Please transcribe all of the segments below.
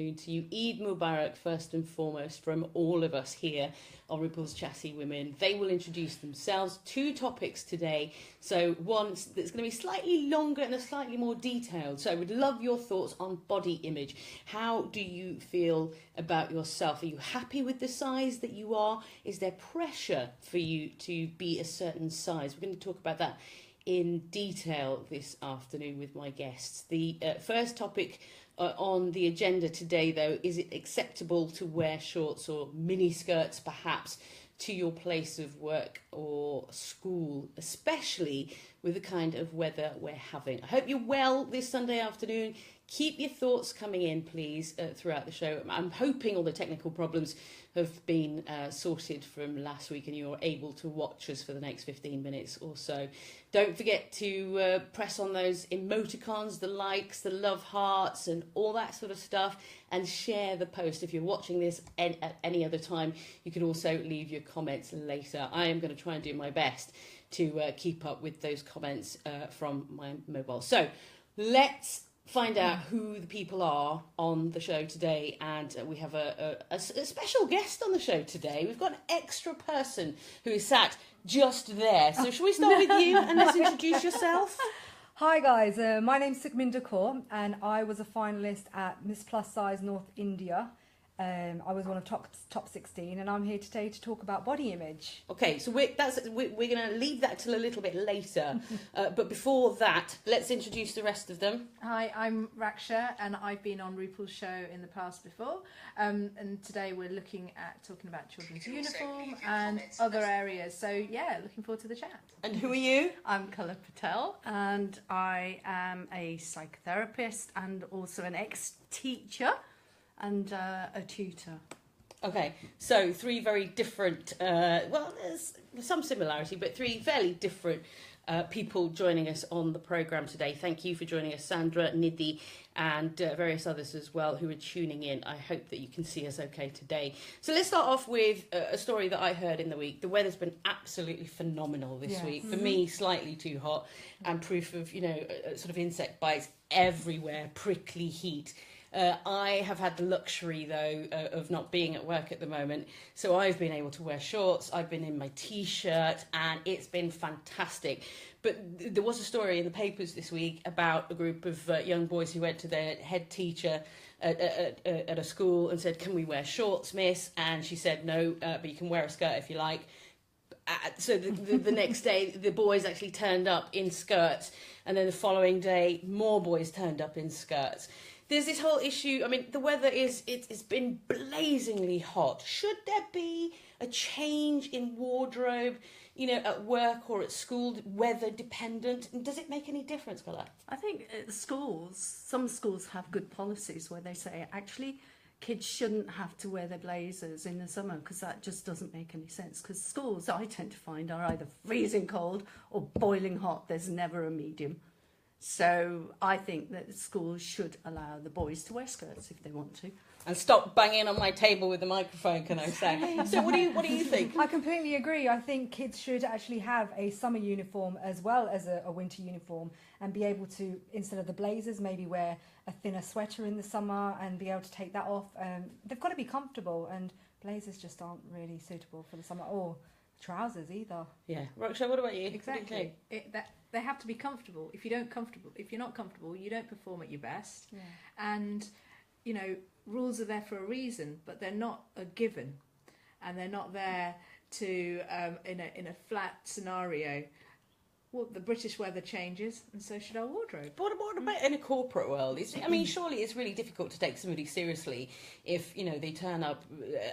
To you, Eid Mubarak first and foremost from all of us here on Rupal's Chatty Women. They will introduce themselves. 2 topics today, so one that's going to be slightly longer and a slightly more detailed. So I would love your thoughts on body image. How do you feel about yourself? Are you happy with the size that you are? Is there pressure for you to be a certain size? We're going to talk about that in detail this afternoon with my guests. The first topic on the agenda today, though, is it acceptable to wear shorts or mini skirts, perhaps, to your place of work or school, especially with the kind of weather we're having? I hope you're well this Sunday afternoon. Keep your thoughts coming in, please, throughout the show. I'm hoping all the technical problems have been sorted from last week and you're able to watch us for the next 15 minutes or so. Don't forget to press on those emoticons, the likes, the love hearts and all that sort of stuff, and share the post. If you're watching this at any other time, you can also leave your comments later. I am going to try and do my best to keep up with those comments from my mobile. So let's find out who the people are on the show today, and we have a special guest on the show today. We've got an extra person who is sat just there. So shall we start with you and let's introduce yourself? Hi guys, my name's Sukh Kaur and I was a finalist at Miss Plus Size North India. I was one of top 16 and I'm here today to talk about body image. Okay, so we're going to leave that till a little bit later. But before that, let's introduce the rest of them. Hi, I'm Raksha and I've been on Rupal's show in the past before. And today we're looking at talking about children's uniform and other areas. So yeah, looking forward to the chat. And who are you? I'm Patel and I am a psychotherapist and also an ex-teacher and a tutor. Okay, so 3 very different, well, there's some similarity, but 3 fairly different people joining us on the programme today. Thank you for joining us, Sandra, Nidhi, and various others as well who are tuning in. I hope that you can see us okay today. So let's start off with a story that I heard in the week. The weather's been absolutely phenomenal this week. For me, slightly too hot, and proof of, sort of insect bites everywhere, prickly heat. I have had the luxury, though, of not being at work at the moment. So I've been able to wear shorts. I've been in my T-shirt and it's been fantastic. But there was a story in the papers this week about a group of young boys who went to their head teacher at a school and said, "Can we wear shorts, miss?" And she said, "No, but you can wear a skirt if you like." So the next day, the boys actually turned up in skirts. And then the following day, more boys turned up in skirts. There's this whole issue. I mean, the weather it's been blazingly hot. Should there be a change in wardrobe, at work or at school, weather dependent? And does it make any difference, Bella? I think at some schools have good policies where they say, actually, kids shouldn't have to wear their blazers in the summer because that just doesn't make any sense. Because schools, I tend to find, are either freezing cold or boiling hot. There's never a medium. So I think that schools should allow the boys to wear skirts if they want to. And stop banging on my table with the microphone, can I say? So what do you think? I completely agree. I think kids should actually have a summer uniform as well as a winter uniform and be able to, instead of the blazers, maybe wear a thinner sweater in the summer and be able to take that off. They've got to be comfortable, and blazers just aren't really suitable for the summer, or trousers either. Yeah. Raksha, what about you? Exactly. They have to be comfortable. If you're not comfortable, you don't perform at your best. Yeah. And, rules are there for a reason, but they're not a given. And they're not there to, in a flat scenario. Well, the British weather changes, and so should our wardrobe. But what about in a corporate world? Surely it's really difficult to take somebody seriously if, they turn up,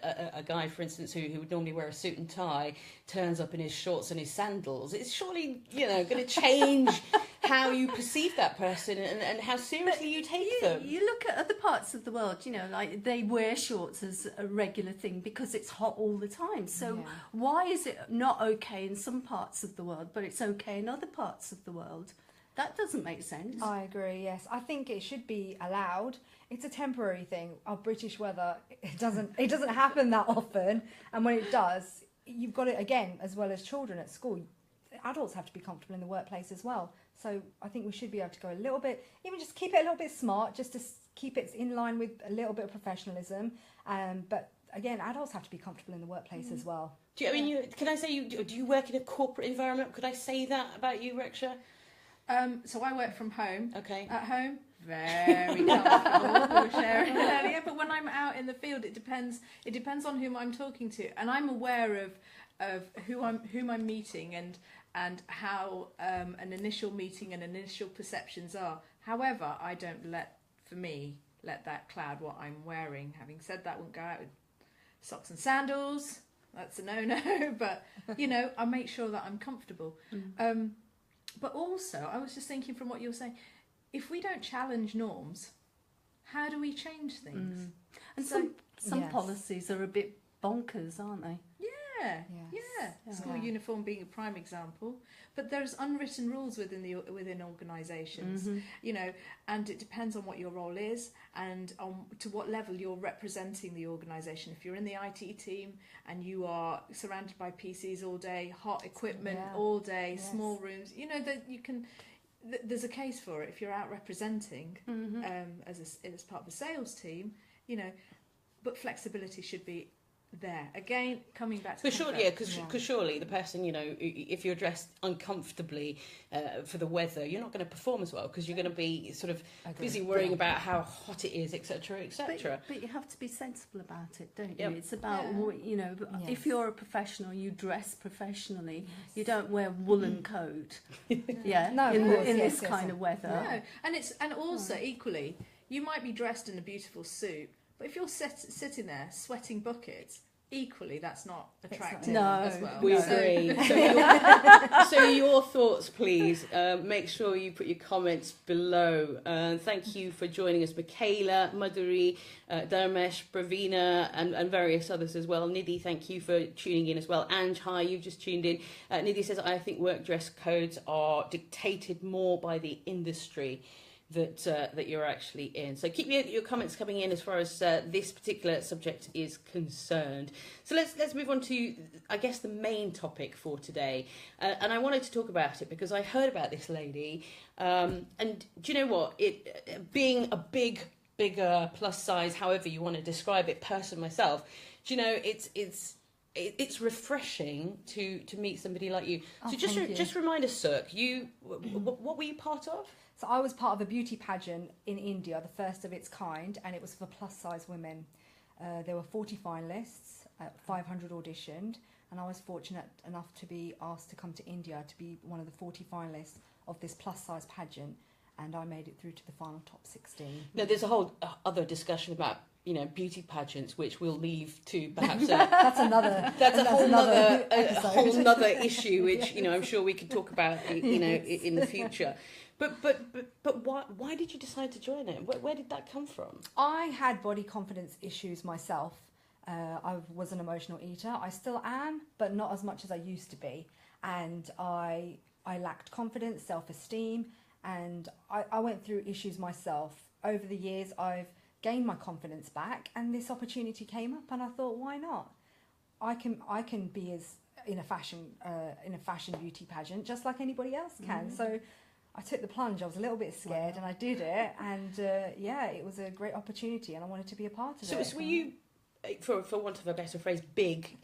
a guy, for instance, who would normally wear a suit and tie, turns up in his shorts and his sandals. It's surely, going to change how you perceive that person and how seriously you take them. You look at other parts of the world, like they wear shorts as a regular thing because it's hot all the time. So why is it not okay in some parts of the world, but it's okay in other parts of the world? That doesn't make sense. I agree, yes. I think it should be allowed. It's a temporary thing. Our British weather, it doesn't happen that often. And when it does, you've got it, again, as well as children at school. Adults have to be comfortable in the workplace as well. So I think we should be able to go a little bit, even just keep it a little bit smart, just to keep it in line with a little bit of professionalism. But again, adults have to be comfortable in the workplace as well. Do you, I mean, can I say do you work in a corporate environment? Could I say that about you, Raksha? So I work from home. Okay. At home, very comfortable. We were sharing earlier, but when I'm out in the field, it depends. It depends on whom I'm talking to, and I'm aware of whom I'm meeting and how an initial meeting and initial perceptions are. However, I don't let that cloud what I'm wearing. Having said that, I won't go out with socks and sandals. That's a no-no. But I make sure that I'm comfortable. But also, I was just thinking from what you were saying, if we don't challenge norms, how do we change things? And So- some Yes. policies are a bit bonkers, aren't they? Yeah, Yes. yeah. School Yeah. uniform being a prime example, but there's unwritten rules within organisations, and it depends on what your role is and on to what level you're representing the organisation. If you're in the IT team and you are surrounded by PCs all day, hot equipment Yeah. all day, Yes. small rooms, that you can. There's a case for it if you're out representing as part of a sales team, but flexibility should be there. Again, coming back to But sure, comfort. yeah, because surely the person, if you're dressed uncomfortably for the weather, you're not going to perform as well because you're going to be sort of busy worrying about how hot it is, etc., etc. But you have to be sensible about it, don't Yep. you? It's about, Yes. if you're a professional, you dress professionally. You don't wear woolen coat, No, of in course, this yes, kind of weather. No, and also equally, you might be dressed in a beautiful suit, but if you're sitting there sweating buckets, equally that's not attractive No, as well. We No. agree. So your thoughts, please. Make sure you put your comments below. Thank you for joining us, Michaela, Madhuri, Dharmesh, Pravina, and various others as well. Nidhi, thank you for tuning in as well. Ange, hi, you've just tuned in. Nidhi says, I think work dress codes are dictated more by the industry that you're actually in. So keep your comments coming in as far as this particular subject is concerned. So let's move on to, I guess, the main topic for today. And I wanted to talk about it because I heard about this lady. And do you know what? It being a bigger plus size, however you want to describe it, person myself, do you know, it's refreshing to meet somebody like you. Oh, So thank you. just remind us, Sukh, what were you part of? So I was part of a beauty pageant in India, the first of its kind, and it was for plus size women. There were 40 finalists, 500 auditioned, and I was fortunate enough to be asked to come to India to be one of the 40 finalists of this plus size pageant, and I made it through to the final top 16. No, there's a whole other discussion about beauty pageants, which we'll leave to perhaps That's another. that's a episode. whole nother issue, which I'm sure we could talk about in the future. But why did you decide to join it? Where did that come from? I had body confidence issues myself. I was an emotional eater. I still am, but not as much as I used to be. And I lacked confidence, self-esteem, and I went through issues myself. Over the years, I've gained my confidence back, and this opportunity came up, and I thought, why not? I can be in a fashion beauty pageant just like anybody else can. So I took the plunge. I was a little bit scared, and I did it. And it was a great opportunity, and I wanted to be a part of it. So were you, for want of a better phrase, big?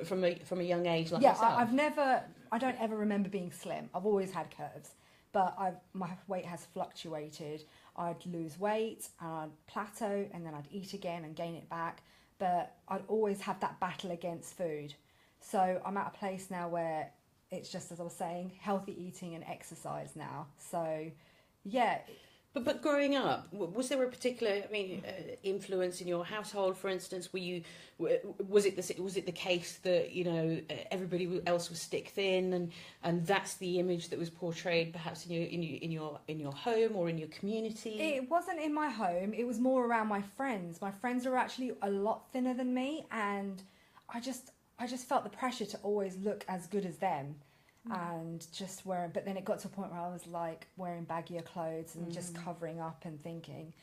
From a young age, like Yeah, yourself? I don't ever remember being slim. I've always had curves, but my weight has fluctuated. I'd lose weight, and I'd plateau, and then I'd eat again and gain it back. But I'd always have that battle against food. So I'm at a place now where it's just, as I was saying, healthy eating and exercise now. So, yeah. But growing up, was there a particular, influence in your household? For instance, was it the case that everybody else was stick thin, and that's the image that was portrayed perhaps in your home or in your community? It wasn't in my home. It was more around my friends. My friends are actually a lot thinner than me, and I just felt the pressure to always look as good as them. And just wearing, but then it got to a point where I was like wearing baggier clothes and just covering up and thinking,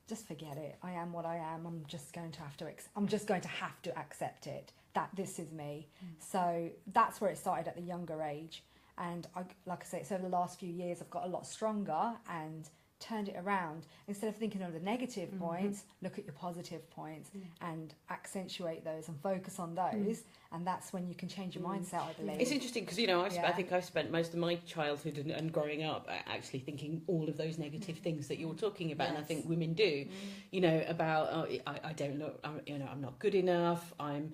just forget it. I am what I am. I'm just going to have to accept it, that this is me. So that's where it started at the younger age. And like I say, so over the last few years, I've got a lot stronger and turned it around. Instead of thinking of the negative points, look at your positive points and accentuate those and focus on those. And that's when you can change your mindset, I believe. It's interesting because, you know, I think I've spent most of my childhood and growing up actually thinking all of those negative things that you're talking about. And I think women do, you know, about, I don't look, I'm not good enough, I'm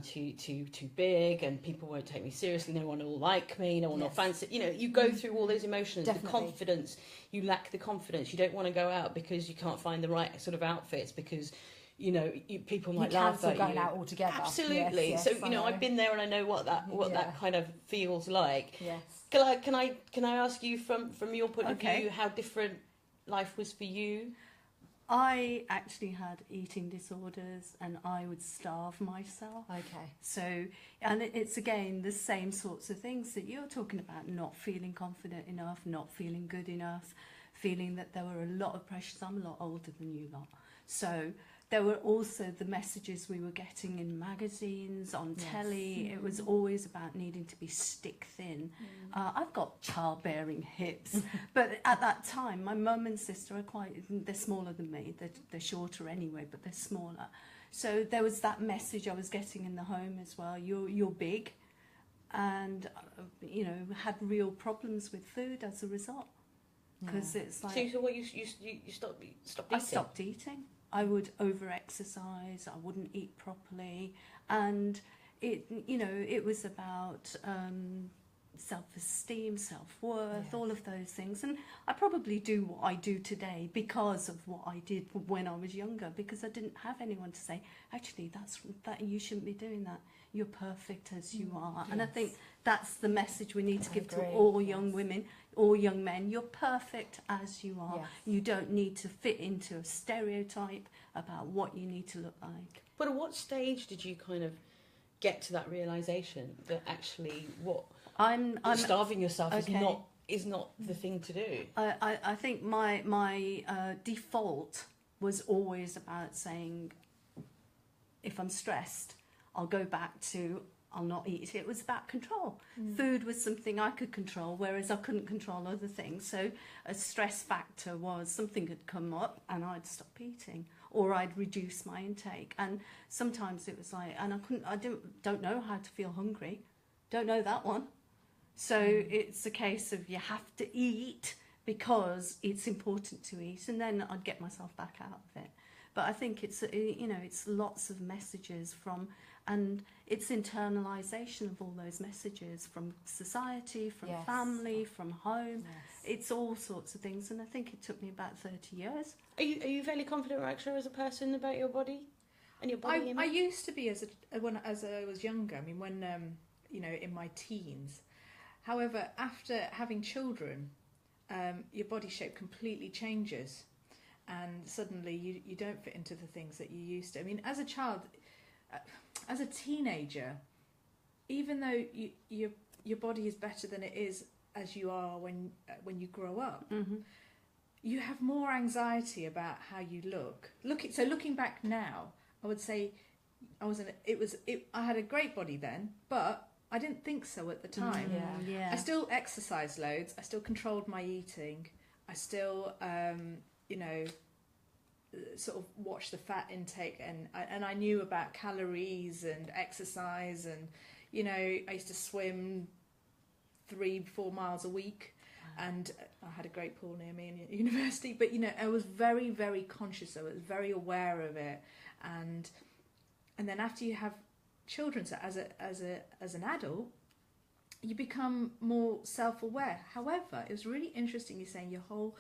too big, and people won't take me seriously, no one will like me, no one will fancy, you know, you go through all those emotions. Definitely. The confidence, you lack the confidence, you don't want to go out because you can't find the right sort of outfits, because, you know, people might laugh at you. going out altogether. Absolutely. Yes, so, you know, I've been there and I know what that kind of feels like. Yes. Can I ask you from your point of view how different life was for you? I actually had eating disorders and I would starve myself. Okay. So, and it's again the same sorts of things that you're talking about, not feeling confident enough, not feeling good enough, feeling that there were a lot of pressures. I'm a lot older than you lot. So there were also the messages we were getting in magazines, on telly. It was always about needing to be stick thin. I've got childbearing hips, but at that time, my mum and sister they're smaller than me. They're shorter anyway, but they're smaller. So there was that message I was getting in the home as well. You're big, and you know, had real problems with food as a result. Because it's like, So what you stopped eating? I stopped eating. I would over-exercise, I wouldn't eat properly, and it was about self-esteem, self-worth, all of those things. And I probably do what I do today because of what I did when I was younger, because I didn't have anyone to say, actually, that you shouldn't be doing that. You're perfect as you are. And I think that's the message we need to give to all young women, all young men. You're perfect as you are. Yes. You don't need to fit into a stereotype about what you need to look like. But at what stage did you kind of get to that realisation that actually I'm starving yourself is not the thing to do? I think my default was always about saying, if I'm stressed, I'll go back to, I'll not eat. It was about control. Food was something I could control, whereas I couldn't control other things. So a stress factor was something had come up and I'd stop eating, or I'd reduce my intake. And sometimes it was like, and I don't know how to feel hungry. Don't know that one. So it's a case of you have to eat because it's important to eat, and then I'd get myself back out of it. But I think it's lots of messages from, and it's internalisation of all those messages from society, from family, from home. It's all sorts of things, and I think it took me about 30 years. Are you fairly confident, Raksha, as a person about your body and your body image? I used to be as I was younger. I mean, when in my teens. However, after having children, your body shape completely changes. And suddenly you don't fit into the things that you used to. I mean, as a child, as a teenager, even though your body is better than it is as you are when you grow up, you have more anxiety about how you look. Looking back now, I would say I had a great body then, but I didn't think so at the time. I still exercised loads. I still controlled my eating. I still sort of watch the fat intake, and I knew about calories and exercise, and I used to swim 3-4 miles a week, and I had a great pool near me in university. But I was very, very conscious. I was very aware of it, and then after you have children, so as an adult, you become more self-aware. However, it was really interesting you saying your whole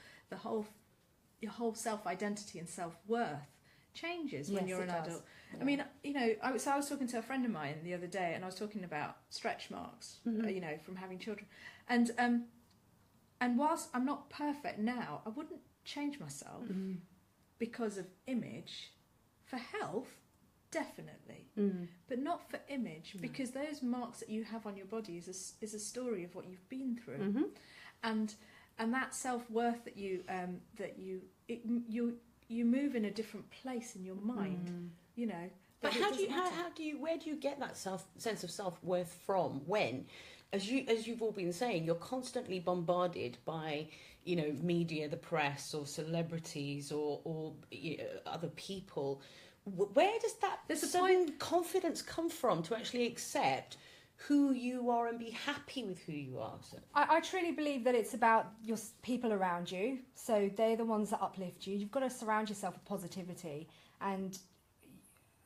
self-identity and self-worth changes when you're an adult. I mean, I was talking to a friend of mine the other day, and I was talking about stretch marks, from having children, and whilst I'm not perfect now, I wouldn't change myself because of image. For health, definitely, but not for image, because those marks that you have on your body is a story of what you've been through, and that self-worth that you move in a different place in your mind, But where do you get that sense of self-worth from? When? as you've all been saying, you're constantly bombarded by, you know, media, the press, or celebrities, or you know, other people. Where does that sudden confidence come from to actually accept who you are and be happy with who you are? So. I truly believe that it's about your people around you. So they're the ones that uplift you. You've got to surround yourself with positivity. And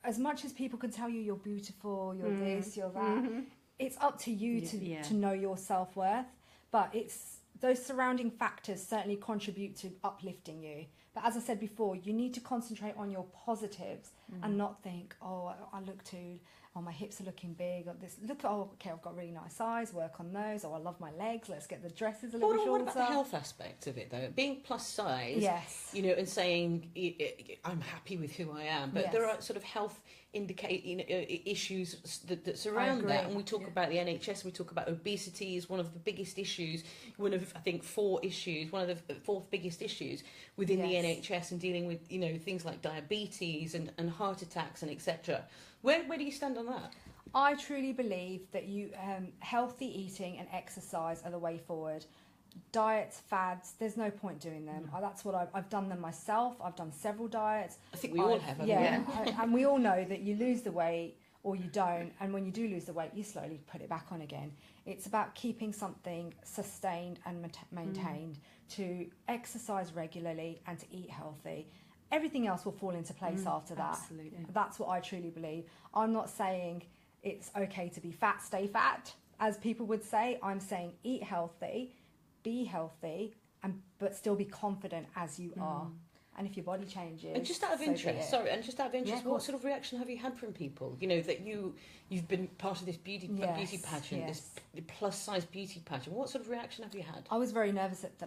as much as people can tell you you're beautiful, you're this, you're that, it's up to you to know your self-worth. But it's those surrounding factors certainly contribute to uplifting you. But as I said before, you need to concentrate on your positives and not think, oh, I look too... Oh, my hips are looking big. Okay, I've got really nice eyes. Work on those. Oh, I love my legs. Let's get the dresses a little shorter. What about the health aspect of it, though? Being plus size, yes, you know, and saying I'm happy with who I am, but there are sort of health issues that surround that. And we talk about the NHS. We talk about obesity is one of the biggest issues. One of, I think, one of the fourth biggest issues within the NHS, and dealing with, you know, things like diabetes and heart attacks and etc. Where do you stand on that? I truly believe that healthy eating and exercise are the way forward. Diets, fads, there's no point doing them. That's what I've done them myself. I've done several diets. I think we all have. And we all know that you lose the weight or you don't, and when you do lose the weight, you slowly put it back on again. It's about keeping something sustained and maintained, to exercise regularly and to eat healthy. Everything else will fall into place after that. Absolutely. That's what I truly believe. I'm not saying it's okay to be fat, stay fat, as people would say. I'm saying eat healthy, be healthy, but still be confident as you are. And if your body changes... And just out of interest, what sort of reaction have you had from people? You know, that you've been part of this beauty pageant, this plus-size beauty pageant. What sort of reaction have you had? I was very nervous at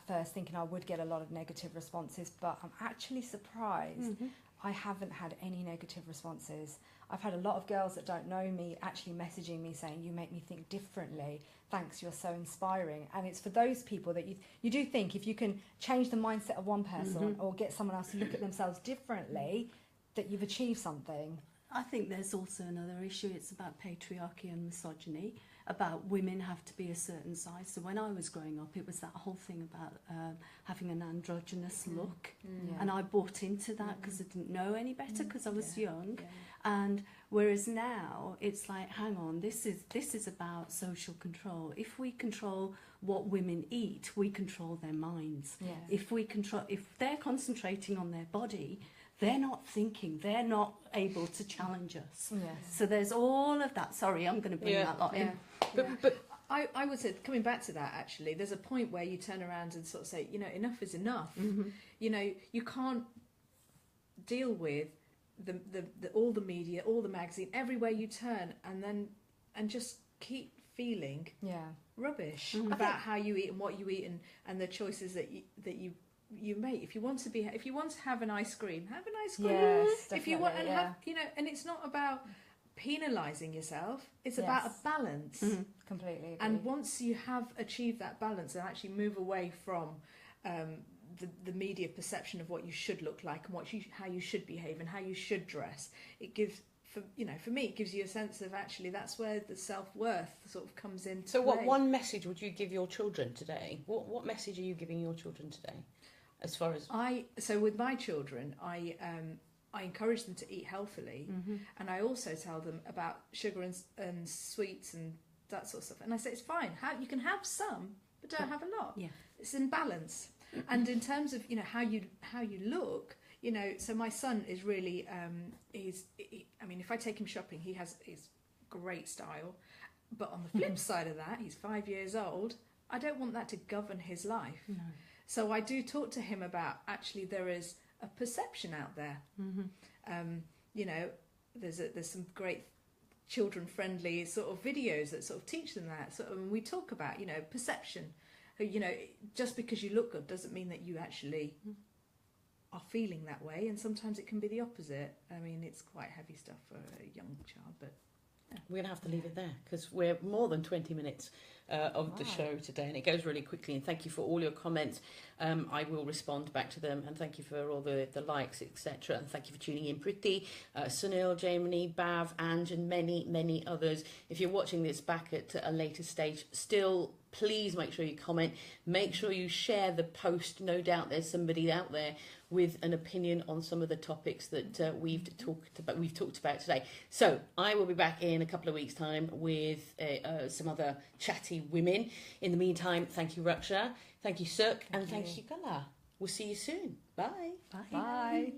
first, thinking I would get a lot of negative responses, but I'm actually surprised I haven't had any negative responses. I've had a lot of girls that don't know me actually messaging me saying, you make me think differently. Thanks, you're so inspiring. And it's for those people that you do think if you can change the mindset of one person or get someone else to look at themselves differently, that you've achieved something. I think there's also another issue. It's about patriarchy and misogyny, about women have to be a certain size. So when I was growing up, it was that whole thing about having an androgynous look. And I bought into that because I didn't know any better, because I was young. And whereas now it's like, hang on, this is about social control. If we control what women eat, we control their minds. If they're concentrating on their body, they're not thinking, they're not able to challenge us. So there's all of that. Sorry, I'm going to bring that lot in. But I would say, coming back to that, actually, there's a point where you turn around and sort of say, you know, enough is enough. You know, you can't deal with all the media, all the magazine, everywhere you turn, and just keep feeling rubbish about how you eat and what you eat and the choices that you make. If you want to have an ice cream, have an ice cream. Yes, if you want, and have, you know, and it's not about penalising yourself. It's about a balance. Completely agree. And once you have achieved that balance and actually move away from the media perception of what you should look like and how you should behave and how you should dress, it gives, for me, it gives you a sense of actually that's where the self-worth sort of comes into So play. what one message would you give your children today? What message are you giving your children today? As far as so with my children, I encourage them to eat healthily, and I also tell them about sugar and sweets and that sort of stuff. And I say it's fine. You can have some, but don't have a lot. It's in balance. And in terms of how you look, so my son is really I mean, if I take him shopping, he has great style. But on the flip side of that, he's 5 years old. I don't want that to govern his life. No. So I do talk to him about actually there is a perception out there. There's some great children-friendly sort of videos that sort of teach them that. So we talk about perception. Just because you look good doesn't mean that you actually are feeling that way, and sometimes it can be the opposite. I mean, it's quite heavy stuff for a young child, but We're going to have to leave it there because we're more than 20 minutes of the show today, and it goes really quickly. And thank you for all your comments. I will respond back to them, and thank you for all the likes, etc. And thank you for tuning in, Priti, Sunil, Jamie, Bav, Ange, and many others. If you're watching this back at a later stage, still, please make sure you comment. Make sure you share the post. No doubt there's somebody out there with an opinion on some of the topics that we've talked about today. So I will be back in a couple of weeks' time with some other chatty women. In the meantime, thank you, Raksha. Thank you, Sukh. And thank you, Kala. We'll see you soon. Bye. Bye.